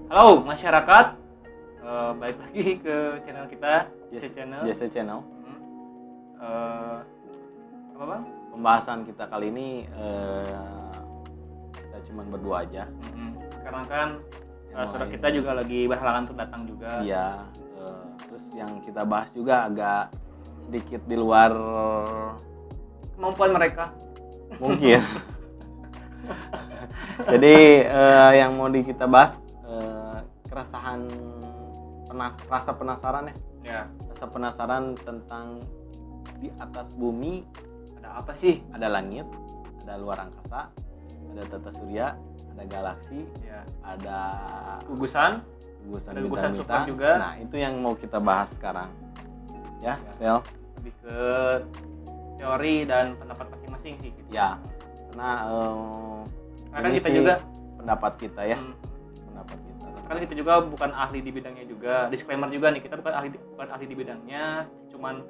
Halo masyarakat, balik lagi ke channel kita, JC Channel. Apa bang? Pembahasan kita kali ini kita cuma berdua aja. Karena kan saudara kita juga lagi berhalangan untuk datang juga. Iya. Terus yang kita bahas juga agak sedikit di luar kemampuan mereka. Mungkin. Jadi yang mau kita bahas keresahan, rasa penasaran ya. Ya. Rasa penasaran tentang di atas bumi Ada apa sih? ada langit, ada luar angkasa, ada tata surya, ada galaksi, Ya. ada Gugusan gugusan super bintang-bintang. juga. Nah, itu yang mau kita bahas sekarang. Ya, Del. Lebih ke teori dan pendapat masing-masing sih. Gitu. Ya, karena Karena ini kita sih juga pendapat kita ya. Pendapat kita. Karena kita juga bukan ahli di bidangnya juga. Disclaimer juga nih, kita bukan ahli di bidangnya, cuman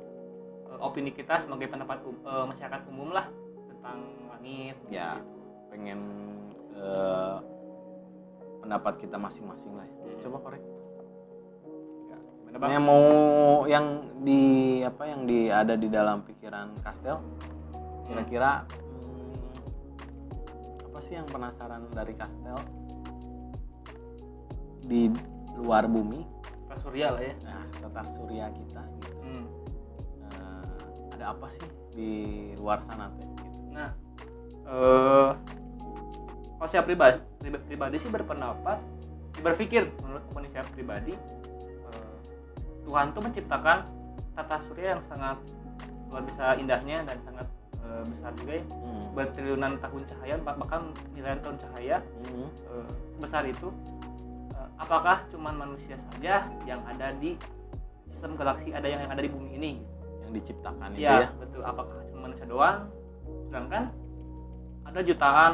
opini kita sebagai pendapat masyarakat umum lah tentang langit. Ya, pengen pendapat kita masing-masing lah. Coba korek. Yang mau yang ada di dalam pikiran Kastel, kira-kira apa sih yang penasaran dari Kastel di luar bumi? Tata surya lah ya. Nah, tata surya kita gitu. Ada apa sih di luar sana tuh? Gitu. Nah, kalau saya pribadi sih berpikir menurut opini saya pribadi, Tuhan tuh menciptakan tata surya yang sangat luar biasa indahnya dan sangat besar juga ya. Bertriliunan tahun cahaya, bahkan miliaran tahun cahaya. Sebesar itu, apakah cuman manusia saja yang ada di sistem galaksi, ada yang ada di bumi ini yang diciptakan itu ya? Ya, betul. Apakah cuma manusia doang? Sedangkan ada jutaan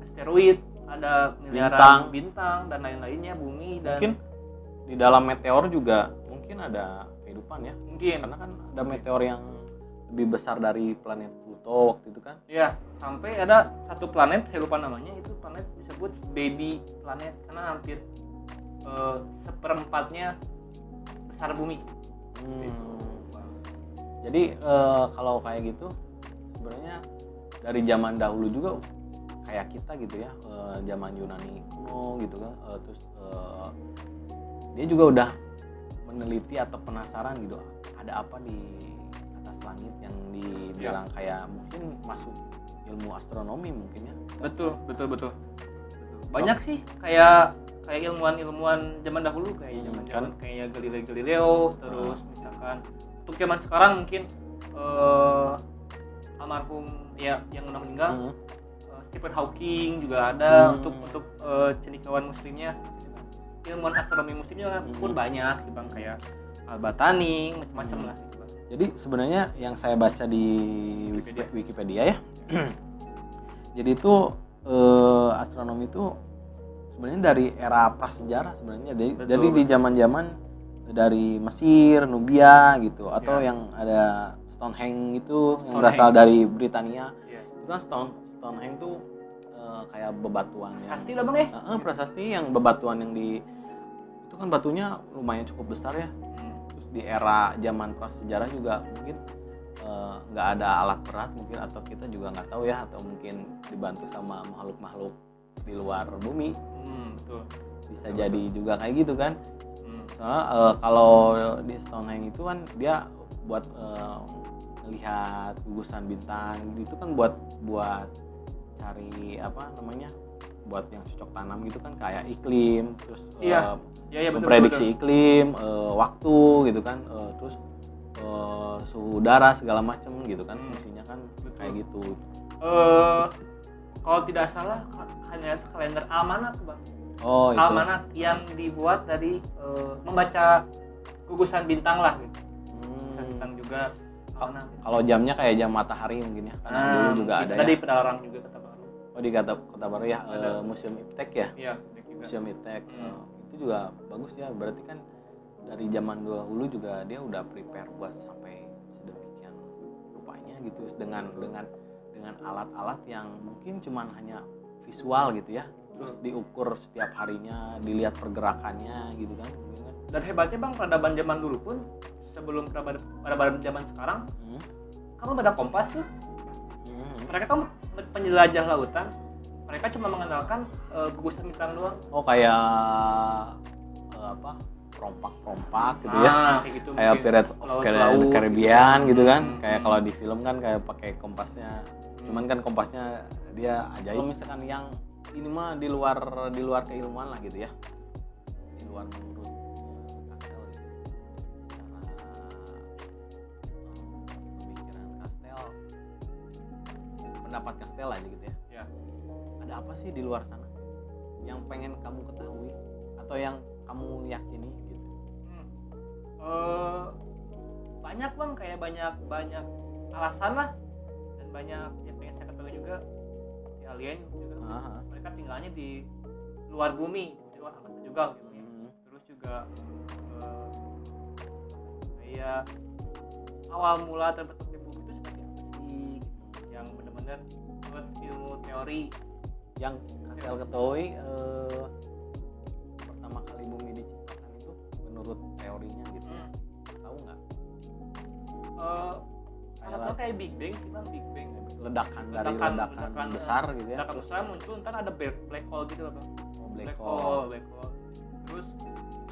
asteroid, ada miliaran bintang dan lain-lainnya, bumi, dan mungkin di dalam meteor juga mungkin ada kehidupan ya. mungkin Karena kan ada meteor yang lebih besar dari planet Pluto waktu itu kan. ya, sampai ada satu planet, saya lupa namanya, itu planet disebut baby planet karena hampir seperempatnya besar bumi. Jadi kalau kayak gitu sebenarnya dari zaman dahulu juga kayak kita gitu ya, zaman Yunani kuno gitu kan, terus dia juga udah meneliti atau penasaran gitu, ada apa di atas langit yang dibilang kayak mungkin masuk ilmu astronomi mungkin ya. Betul. Banyak sih kayak ilmuwan zaman dahulu, kayak zaman kayak Galileo, terus misalkan untuk zaman sekarang mungkin almarhum ya yang udah meninggal, Stephen Hawking juga ada. Untuk cendekiawan muslimnya, ilmuwan astronomi muslimnya pun banyak sih bang, kayak Al-Batani, macam-macam lah gitu bang. Jadi sebenarnya yang saya baca di Wikipedia ya, jadi itu astronomi itu sebenarnya dari era prasejarah sebenarnya. Jadi di zaman-zaman dari Mesir, Nubia gitu, atau yang ada Stonehenge itu yang berasal dari Britania. Itu kan Stonehenge itu kayak bebatuan. Prasasti lah bang ya? Prasasti yang bebatuan yang itu kan batunya lumayan cukup besar ya. Terus di era zaman prasejarah juga mungkin nggak ada alat berat mungkin, atau kita juga nggak tahu ya, atau mungkin dibantu sama makhluk-makhluk di luar bumi. Betul. Bisa jadi juga kayak gitu kan. Soalnya kalau di Stonehenge itu kan dia buat melihat gugusan bintang itu kan buat cari buat yang cocok tanam gitu kan, kayak iklim, terus memprediksi iklim, waktu gitu kan, terus suhu udara segala macam gitu kan, fungsinya kan kayak gitu. Kalau tidak salah hanya kalender almanak bang. Itu almanak yang dibuat dari membaca gugusan bintang lah gitu. Gugusan bintang juga almanak. Kalau jamnya kayak jam matahari mungkin ya, karena dulu juga ada ya. Di Padalarang juga Kota Baru. Di Kota Baru ya, Museum Iptek ya. Iya, Museum Iptek. Itu juga bagus ya, berarti kan dari zaman dahulu juga dia udah prepare buat sampai sedemikian rupanya gitu, dengan alat-alat yang mungkin cuman hanya visual gitu ya. terus diukur setiap harinya, dilihat pergerakannya gitu kan. Dan hebatnya Bang, peradaban zaman dulu pun sebelum peradaban zaman sekarang, kamu pada Kompas tuh, mereka kan penjelajah lautan, mereka cuma mengandalkan gugusan bintang doang. Oh kayak apa, perompak gitu ya, kayak gitu, kayak Pirates of the Caribbean gitu kan. Kayak kalau di film kan kayak pakai kompasnya, cuman kan kompasnya dia ajaib. Kalau misalkan yang ini mah di luar keilmuan lah gitu ya, di luar menurut Kastel gitu, secara pemikiran Kastel, pendapat Kastel aja gitu ya. Ada apa sih di luar sana yang pengen kamu ketahui atau yang kamu yakini gitu? Banyak Bang, kayak banyak alasan lah, dan banyak yang pengen saya ketahui juga. Di alien juga, mereka tinggalnya di luar bumi, di luar angkasa juga gitu ya. Terus juga kayak awal mula terbentuknya bumi itu seperti apa sih, yang benar-benar menurut ilmu teori yang Kastel ketahui. Pertama kali bumi diciptakan itu menurut teorinya gitu ya, tahu nggak? Kayak Big Bang sih Bang, Big Bang, ledakan besar gitu ya. Ledakan besar muncul, ntar ada black hole gitu loh Bang. Black hole. Terus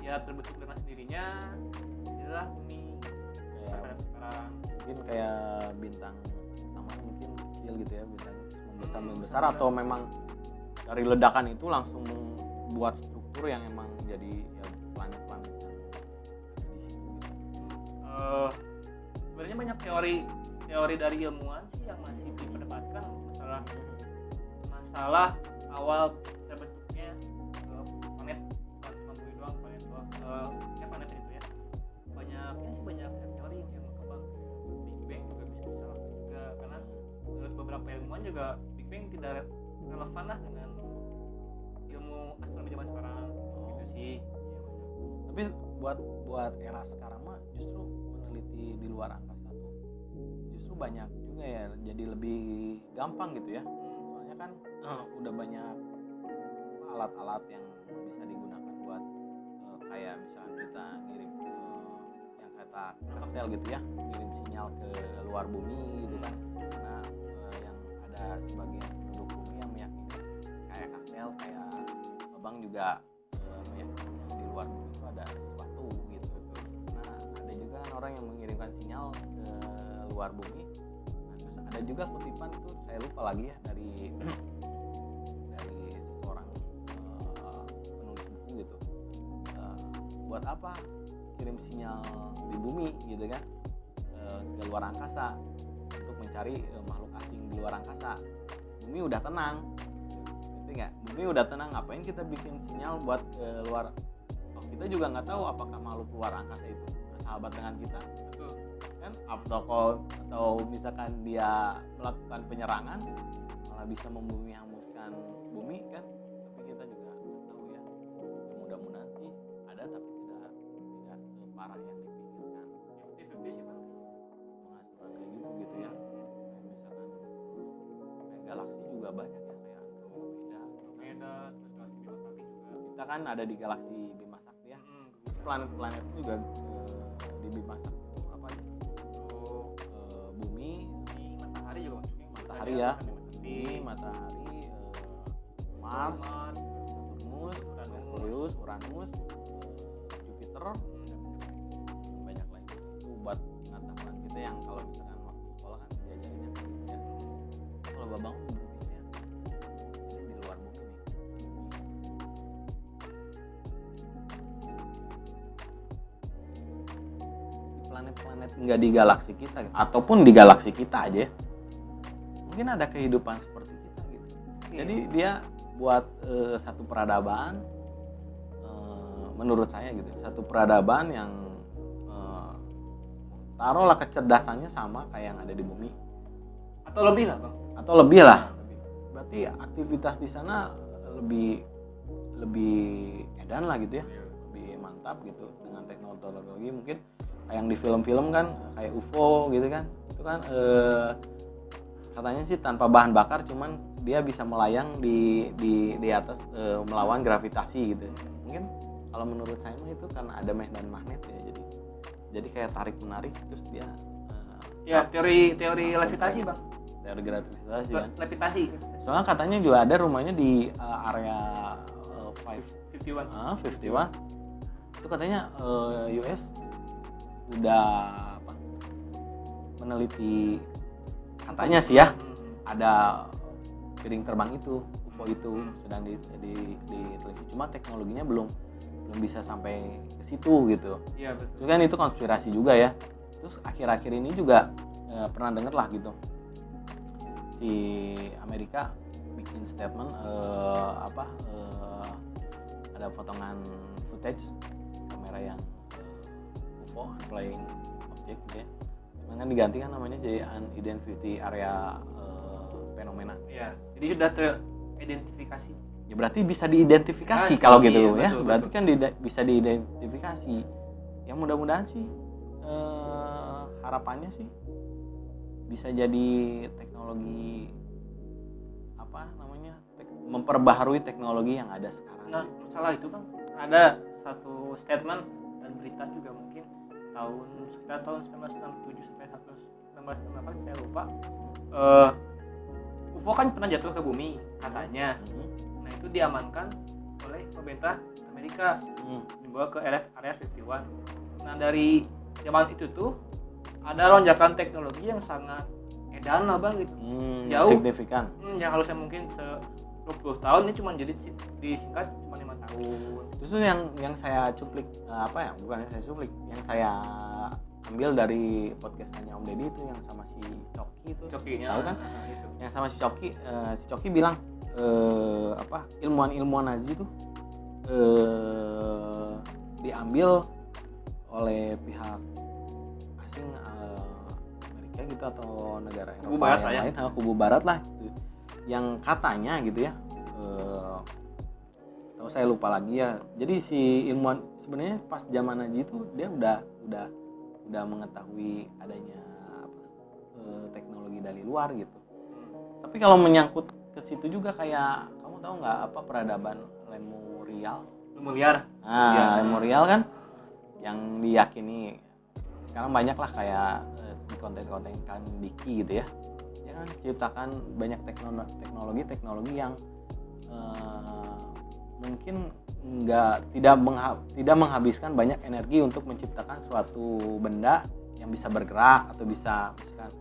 ya terbentuk dengan sendirinya, jadilah bumi kayak sekarang. Mungkin kayak bintang pertama mungkin kecil gitu ya, bintang besar atau memang dari ledakan itu langsung membuat struktur yang emang jadi ya planet-planet yang ada di situ gitu. Sebenarnya banyak teori dari ilmuwan sih yang masih diperdebatkan masalah awal terbentuknya planet, bukan cuma bumi doang, planet itu ya. Banyak teori yang berkembang. Big Bang juga bisa disalahkan juga, karena menurut beberapa ilmuwan juga Big Bang tidak relevan lah dengan ilmu astronomi zaman sekarang. Gitu sih. Tapi buat era sekarang mah justru meneliti di luar angkasa tuh justru banyak juga ya, jadi lebih gampang gitu ya. Soalnya kan udah banyak alat-alat yang bisa digunakan buat kayak misalnya kita ngirim yang kata Kastel gitu ya, ngirim sinyal ke luar bumi gitu kan. Karena yang ada sebagian penduduk bumi yang meyakini kayak Kastel, kayak Abang juga meyakini di luar bumi itu ada sesuatu gitu. Nah ada juga orang yang mengirimkan sinyal ke luar bumi. Nah, terus ada juga kutipan itu saya lupa lagi ya, dari seseorang penulis buku gitu. Buat apa kirim sinyal di bumi gitu kan, ke luar angkasa untuk mencari makhluk asing di luar angkasa. Bumi udah tenang, ngerti nggak? Bumi udah tenang, ngapain kita bikin sinyal buat ke luar? Kita juga nggak tahu apakah makhluk luar angkasa itu bersahabat dengan kita, kan? Atau misalkan dia melakukan penyerangan malah bisa hanguskan bumi kan? Tapi kita juga nggak tahu ya. Mudah-mudahan sih ada, tapi tidak separah yang dipikirkan. Aktivitas sih Bang, Menghasilkan kayak gitu ya. Kayak misalkan kayak galaksi juga banyak ya, kayak Andromeda, terus galaksi Bima Sakti juga. Kita kan ada di galaksi Bima Sakti ya. Planet-planet itu juga di Bima Sakti itu apa aja? Bumi, matahari juga masuknya. Matahari ya. Bumi, matahari, Mars, Saturnus, Merkurius, Uranus, Jupiter, banyak lagi. Itu buat pengetahuan kita yang kalau misalkan waktu sekolah kan diajarinnya ya. Kalau Babang berpikirnya ini di luar bumi nih. Di planet-planet nggak di galaksi kita, ataupun di galaksi kita aja, mungkin ada kehidupan seperti kita gitu. Jadi dia buat satu peradaban, menurut saya gitu, satu peradaban yang taruhlah kecerdasannya sama kayak yang ada di bumi atau lebih lah Bang, atau lebih lah. Berarti aktivitas di sana lebih edan lah gitu ya, lebih mantap gitu dengan teknologi. Mungkin kayak yang di film-film kan kayak UFO gitu kan, itu kan katanya sih tanpa bahan bakar, cuman dia bisa melayang di atas melawan gravitasi gitu. Mungkin kalau menurut saya itu karena ada medan magnet ya, jadi kayak tarik menarik, terus dia teori levitasi bang. Teori gravitasi kan. Levitasi. Soalnya katanya juga ada rumahnya di area 51. Itu katanya US udah meneliti, katanya sih ya, ada piring terbang itu, UFO itu sedang diteliti. Cuma teknologinya belum bisa sampai ke situ gitu. Iya betul. Itu kan itu konspirasi juga ya. Terus akhir-akhir ini juga pernah denger lah gitu, si Amerika bikin statement ada potongan footage kamera yang UFO, flying object gitu ya. Kan diganti kan namanya jadi unidentified area fenomena. Iya. Jadi sudah teridentifikasi. Ya berarti bisa diidentifikasi kalau gitu iya, ya. betul, berarti kan bisa diidentifikasi. Ya mudah-mudahan sih harapannya sih bisa jadi teknologi memperbaharui teknologi yang ada sekarang. Nah, masalah itu Bang, ada satu statement dan berita juga mungkin sekitar tahun 1967 sampai 1968 saya lupa. UFO kan pernah jatuh ke bumi katanya. Nah, itu diamankan oleh pemerintah Amerika, dibawa ke area 51. Nah, dari zaman itu tuh ada lonjakan teknologi yang sangat edan lah Bang gitu. Jauh signifikan. Yang harusnya mungkin 20 tahun ini cuma jadi disingkat cuma 5 tahun. Justru yang saya cuplik bukan yang saya cuplik, yang saya ambil dari podcastnya Om Deddy itu yang sama si Coki itu. Cokinya. Tahu kan? Itu. Yang sama si Coki bilang ilmuwan Nazi itu diambil oleh pihak asing Amerika gitu atau negara Eropa yang lain, kubu barat lah gitu. Yang katanya gitu ya, tahu saya lupa lagi ya. Jadi si ilmuwan sebenarnya pas zaman Nazi itu dia udah mengetahui adanya teknologi dari luar gitu. Tapi kalau menyangkut ke situ juga kayak kamu tahu nggak peradaban Lemurial? Lemurial kan yang diyakini sekarang banyak lah kayak di konten-konten kan Diki gitu ya. Kan ciptakan banyak teknologi yang mungkin tidak menghabiskan banyak energi untuk menciptakan suatu benda yang bisa bergerak atau bisa misalkan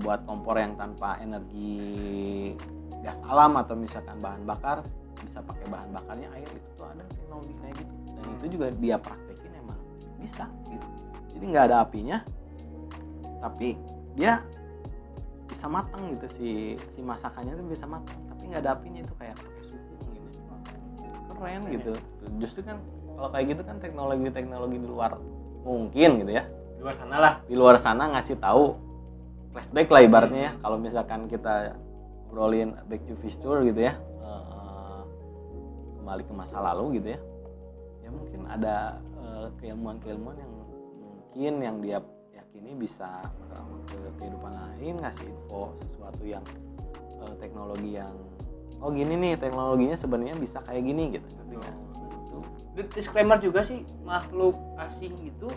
buat kompor yang tanpa energi gas alam atau misalkan bahan bakar, bisa pakai bahan bakarnya air. Itu tuh ada teknologi kayak gitu, dan itu juga dia praktekin emang bisa gitu. Jadi nggak ada apinya tapi dia bisa matang gitu, si masakannya itu bisa matang tapi nggak ada apinya, itu kayak pakai suhu gitu. Keren gitu. Justru kan kalau kayak gitu kan teknologi di luar mungkin gitu ya, di luar sana ngasih tahu flashback lah ibaratnya ya. Kalau misalkan kita ngobrolin Back to Future gitu ya, kembali ke masa lalu gitu ya, ya mungkin ada keilmuan yang mungkin yang dia yakini bisa ke kehidupan lain, ngasih info sesuatu yang teknologi yang gini nih teknologinya sebenarnya bisa kayak gini gitu. Disclaimer juga sih, makhluk asing itu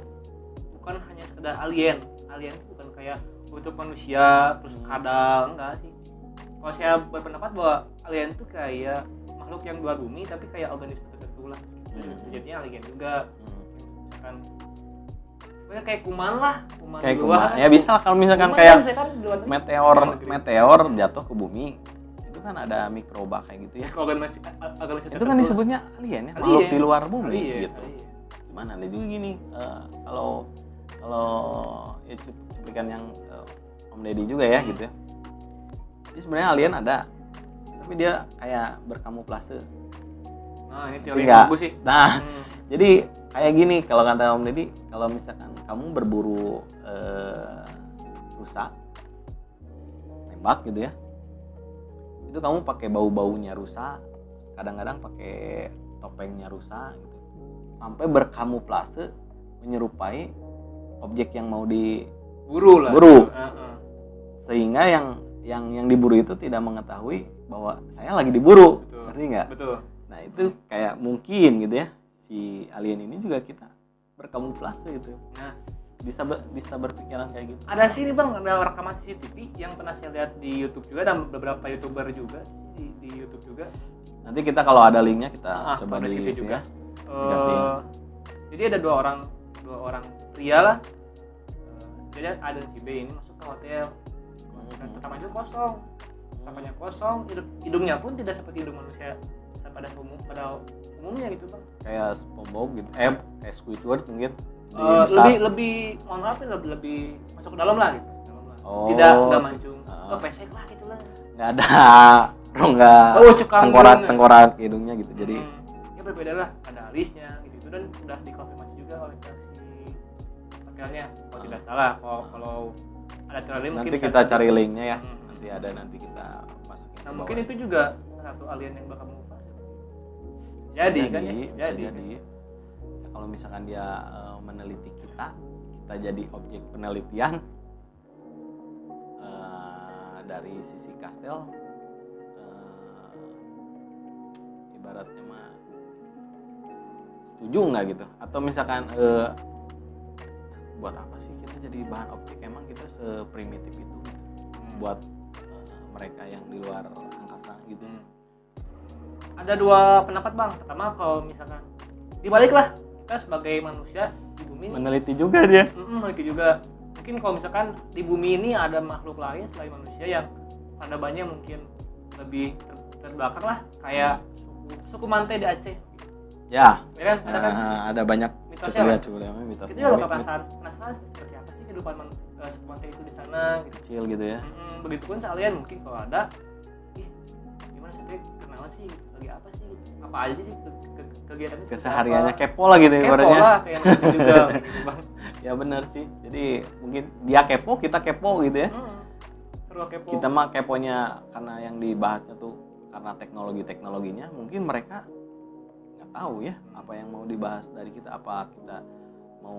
bukan hanya sekedar alien itu bukan kayak bentuk manusia terus kadal, enggak sih. Kalau saya berpendapat bahwa alien itu kayak makhluk yang luar bumi tapi kayak organisme tertentu lah. Jadinya alien juga. Misalkan kayak kuman kayak kuman ya bisa kalau misalkan kayak meteor jatuh ke bumi, itu kan ada mikroba kayak gitu ya. Itu kan disebutnya alien ya, makhluk di luar bumi gitu. Gimana nih juga gini, kalau ya cuplikan yang Om Deddy juga ya gitu ya. Jadi sebenarnya alien ada, tapi dia kayak berkamuflase. Nah, ini teori yang bagus sih. Nah, jadi kayak gini kalau kata Om Deddy, kalau misalkan kamu berburu rusa, tembak gitu ya, itu kamu pakai bau-baunya rusa, kadang-kadang pakai topengnya rusa gitu, sampai berkamuflase menyerupai objek yang mau diburu. Sehingga yang diburu itu tidak mengetahui bahwa saya lagi diburu. Betul. Ngerti nggak? Betul. Nah itu kayak mungkin gitu ya, si alien ini juga kita berkamuflase gitu. Nah, bisa berpikiran kayak gitu. ada sih nih bang, ada rekaman CCTV yang pernah saya lihat di YouTube juga, dan beberapa YouTuber juga di YouTube juga. Nanti kita kalau ada linknya kita coba di YouTube juga. Ya. Dikasih. Jadi ada dua orang pria lah. Jadi A dan si B ini masuk ke hotel. Dan pertama itu kosong, sampahnya kosong, hidungnya pun tidak seperti hidung manusia pada umumnya gitu bang. Kayak SpongeBob gitu, kayak Squidward mungkin. Lebih mohon maaf ya, lebih masuk ke dalam lah gitu. Oh, tidak mancung pesek lah gitu lah. Nggak ada rongga tengkorak hidungnya gitu. Jadi ya berbeda lah, ada alisnya gitu, dan sudah dikonfirmasi juga oleh si hotelnya kalau tidak salah. Kalau ada teori nanti kita cari linknya ya. Nanti kita masukin. Nah mungkin itu juga satu alien yang bakal mengubah. Jadi kan ya, jadi. Ya, kalau misalkan dia meneliti kita jadi objek penelitian dari sisi kastel, ibaratnya mah setuju nggak gitu? Atau misalkan buat apa sih kita jadi bahan objek? Emang kita seprimitif itu buat mereka yang di luar angkasa gitu? Ada dua pendapat bang. Pertama, kalau misalkan dibaliklah, kita sebagai manusia di bumi meneliti juga dia. Meneliti juga. Mungkin kalau misalkan di bumi ini ada makhluk lain selain manusia yang peradabannya mungkin lebih terbelakang lah, kayak suku Mante di Aceh. Ya kan? Ada banyak mitosnya. Mitos. Itu juga penasaran seperti apa sih kehidupan suku Mante itu di sana gitu. Kecil gitu ya. Begitupun kalian mungkin kalau ada, gimana sih, kenalan sih, lagi apa sih, apa aja sih kegiatannya, kesehariannya kepo lah gitu ibaratnya. Kepo lah kayak juga gitu bang. Ya benar sih. Jadi mungkin dia kepo, kita kepo gitu ya. Seru kepo. Kita mah keponya karena yang dibahasnya tuh karena teknologinya, mungkin mereka nggak tahu ya apa yang mau dibahas dari kita. Apa kita mau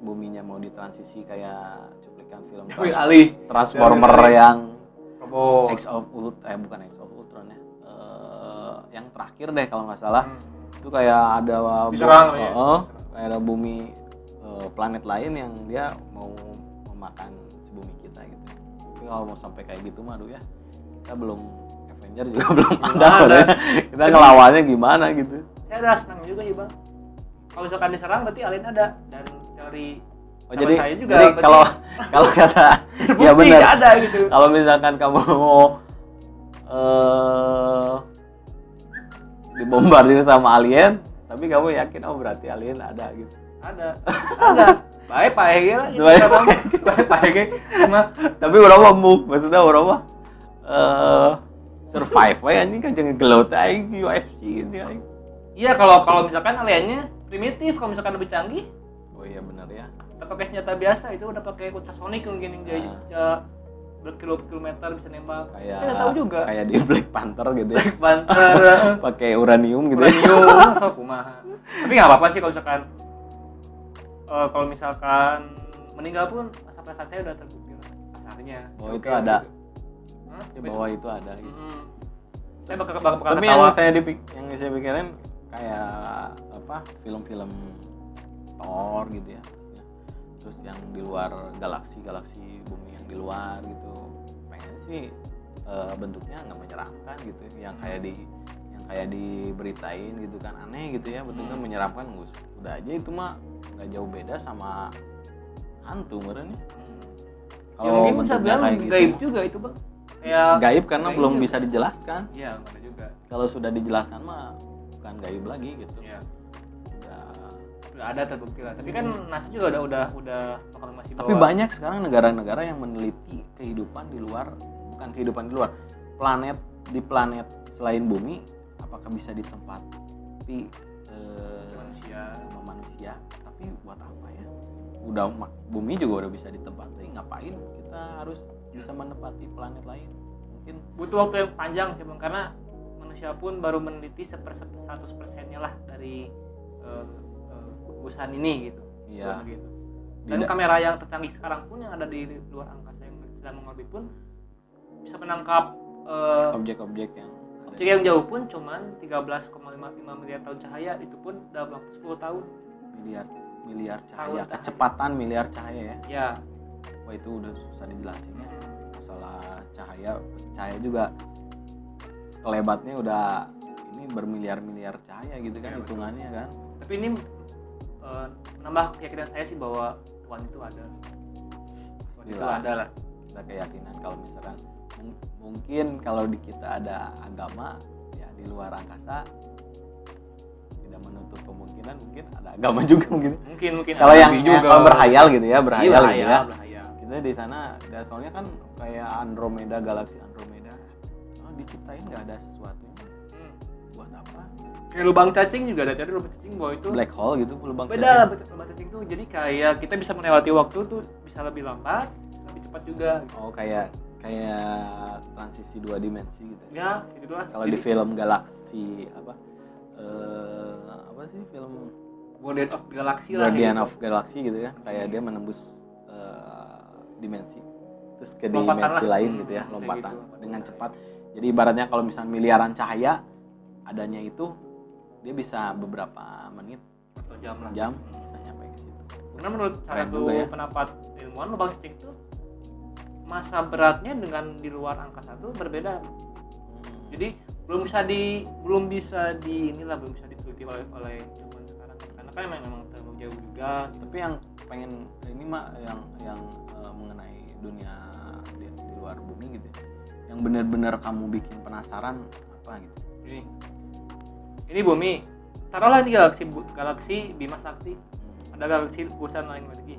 buminya mau ditransisi kayak cuplikan film Transformer yang X of Ultron, bukan X of Ultron ya, yang terakhir deh kalau nggak salah. Itu kayak ada kayak ada bumi planet lain yang dia mau memakan si bumi kita gitu. Tapi kalau mau sampai kayak gitu mah ya kita belum, Avenger juga belum ada. Kita ngelawannya gimana gitu. Saya ada senang juga sih bang. Kalau misalkan diserang berarti alien ada, dan teori jadi saya juga jadi kalau kata ya benar ada gitu. Kalau misalkan kamu dibombardir sama alien, tapi kamu yakin berarti alien ada gitu. Ada. Baik Pak Ege lah. Baik Pak Ege. Tapi berapa maksudnya berapa? Survive aja anjing kan jangan gelut aja UFC ini aja. Iya, kalau misalkan aliennya primitif, kalau misalkan lebih canggih. Oh iya benar ya. Udah pakai senjata biasa, itu udah pakai ultrasonic mungkin yang dia berkilometer bisa nembak. Kita tahu juga. Kayak di Black Panther gitu ya. Black Panther. Pakai uranium gitu. Uranium, so kumaha. Tapi nggak apa-apa sih kalau misalkan meninggal pun sampai saat saya udah terbukti asarnya. Oh itu ada. Di bawah itu ada. Gitu. Saya bakal tapi ketawa. yang saya pikirin kayak film-film Thor gitu ya. Terus yang di luar galaksi bumi yang di luar gitu, pengen sih bentuknya nggak menyeramkan gitu, yang kayak diberitain gitu kan, aneh gitu ya, bentuknya menyeramkan. Udah aja itu mah nggak jauh beda sama hantu meren ya. Kalau mungkin bisa bilang gaib gitu, juga itu bang. Kayak gaib karena belum bisa dijelaskan. Iya ada juga. Kalau sudah dijelaskan mah bukan gaib lagi gitu. Iya. Udah ada terbukti lah. Tapi kan NASA juga udah konfirmasi bahwa. Tapi banyak sekarang negara-negara yang meneliti kehidupan di luar, bukan kehidupan di luar, planet selain bumi, apakah bisa ditempati manusia. Tapi buat apa ya? Udah bumi juga udah bisa ditempati, ngapain kita harus bisa menempati planet lain? Mungkin butuh waktu yang panjang sih bang, karena manusia pun baru meneliti 100%-nya lah dari gugusan ini gitu. Iya. Dan kamera yang tercanggih sekarang pun yang ada di luar angkasa yang sedang mengorbit pun bisa menangkap objek-objek yang objek yang jauh pun cuman 13,55 miliar tahun cahaya, itu pun dalam waktu 10 tahun. miliar cahaya, Tahun kecepatan miliar cahaya ya. Ya. Wah itu udah susah dijelasin ya. Masalah cahaya juga kelebatnya udah ini bermiliar-miliar cahaya gitu kan, Ya, hitungannya kan. Tapi ini menambah keyakinan saya sih bahwa Tuhan itu ada. Tuhan itu Pastilah. ada lah. Ada keyakinan kalau misalkan mungkin kalau di kita ada agama ya di luar angkasa, tidak menutup kemungkinan mungkin ada agama juga mungkin. Mungkin Kalau ada yang Nabi juga. kalau berhayal gitu ya, berhayal gitu ya. Berhayal. Kita di sana soalnya kan kayak Andromeda, galaksi Andromeda, diciptain nggak ada sesuatunya. Buat apa? Kayak lubang cacing juga ada, jadi lubang cacing bahwa itu Black hole gitu, lubang beda lah. Lubang cacing tuh jadi kayak kita bisa melewati waktu tuh bisa lebih lambat, lebih cepat juga. Oh kayak transisi 2 dimensi gitu. Ya, gitu lah. Kalau di film galaksi apa sih film Guardian of Galaxy lah. Guardian gitu. of Galaxy gitu ya, kayak dia menembus dimensi terus ke Lompatan dimensi lah. lain gitu ya, Kayak lompatan gitu. dengan cepat. Jadi ibaratnya kalau misalnya miliaran cahaya adanya itu dia bisa beberapa menit Atau jam lah. jam bisa nyampe ke situ. Karena menurut Keren satu juga ya. pendapat ilmuwan, lubang cacing itu masa beratnya dengan di luar angkasa itu berbeda. Jadi belum bisa diteliti oleh ilmuwan sekarang. Karena kan memang terlalu jauh juga. Tapi yang pengen ini mah yang mengenai dunia di luar bumi gitu ya, yang benar-benar kamu bikin penasaran apa gitu. Ini bumi, taruhlah di galaksi Bima Sakti, ada galaksi kugusan lain lagi,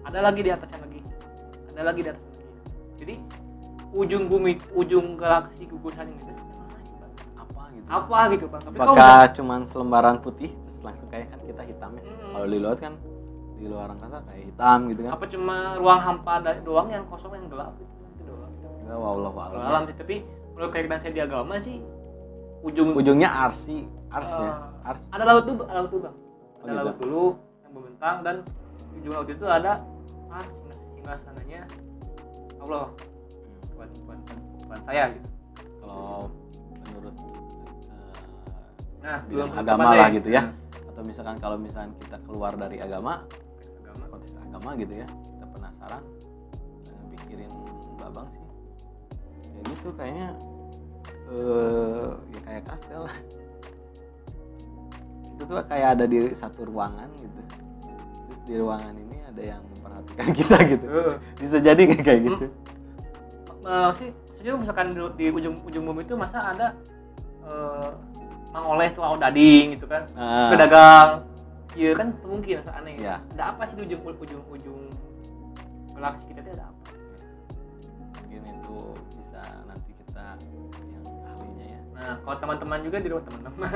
ada lagi di atasnya lagi, ada lagi di atasnya lagi. Jadi ujung galaksi gugusan ini apa gitu bang? Tapi Apakah cuman selembaran putih terus langsung kayak kan kita hitam ya? Kalau di laut kan, di luar angkasa kayak hitam gitu kan? apa cuma ruang hampa doang yang kosong yang gelap gitu doang? Ya, wallahu a'lam. Alam sih, tapi menurut keyakinan saya di agama sih ujungnya arsnya. Ars. Ada laut tuh bang. Ada gitu. laut dulu yang membentang, dan ujung laut itu ada ars, singgasananya Allah. Bukan saya gitu. Kalau menurut Belum agama lah gitu ya. Atau misalkan kalau misalkan kita keluar dari agama, konteks agama gitu ya, kita penasaran, pikirin babang sih kayak gitu kayaknya ya kayak kastel itu tuh kayak ada di satu ruangan gitu, terus di ruangan ini ada yang memperhatikan kita gitu. Bisa jadi nggak kayak gitu? Sih sejujurnya misalkan di ujung bumi itu masa ada mengoleh tuh dading gitu kan, pedagang, iya kan mungkin aneh. Ya. Ada apa sih di ujung galaksi kita itu ada apa? Mungkin itu bisa nanti kita yang ahlinya ya. Nah, kalau teman-teman juga di rumah teman-teman,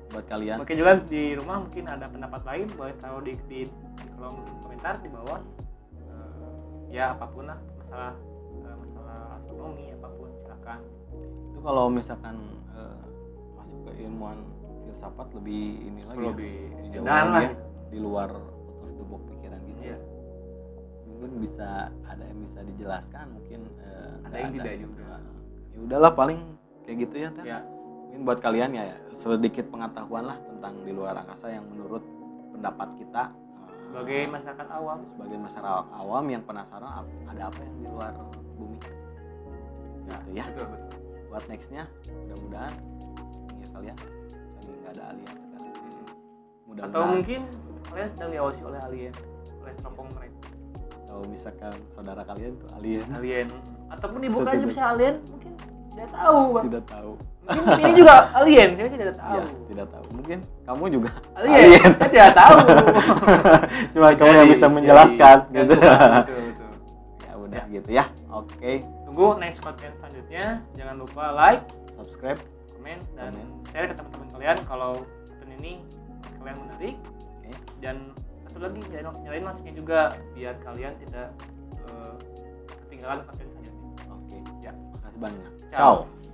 Buat kalian mungkin juga di rumah mungkin ada pendapat lain, boleh taruh di kolom komentar di bawah. Ya apapun lah, masalah astronomi apapun silakan. itu kalau misalkan masuk ke ilmuwan filsafat lebih ini lagi Lebih jauh dalam lagi lah. ya, di luar out of the box pikiran gitu Iya. ya. Mungkin bisa ada yang bisa dijelaskan, mungkin Ada nggak yang tidak juga. Ya udahlah paling kayak gitu ya Teh. Ya. Mungkin buat kalian ya sedikit pengetahuan lah tentang di luar angkasa yang menurut pendapat kita Sebagai masyarakat awam. sebagai masyarakat awam yang penasaran ada apa yang di luar bumi gitu ya. Betul. Buat nextnya mudah-mudahan ya kalian lagi nggak ada alien sekarang. Mudah-mudahan. Atau mungkin kalian sedang diawasi oleh alien, oleh teropong mereka. Kalau misalkan saudara kalian itu alien Ataupun ibu kalian bisa alien, mungkin tidak tahu bang. tidak tahu. Mungkin ini juga alien, saya tidak tahu. Iya, tidak tahu. Mungkin kamu juga Alien. Saya tidak tahu. Cuma kamu yang bisa menjelaskan gitu. Betul. Ya udah gitu ya. Oke. Tunggu next konten selanjutnya. Jangan lupa like, Subscribe. komen, dan share ke teman-teman kalian kalau konten ini kalian menarik. Oke. Dan satu lagi nyalain loncengnya juga biar kalian tidak ketinggalan konten selanjutnya. Oke. Ya. Makasih banyak. Ciao. Ciao.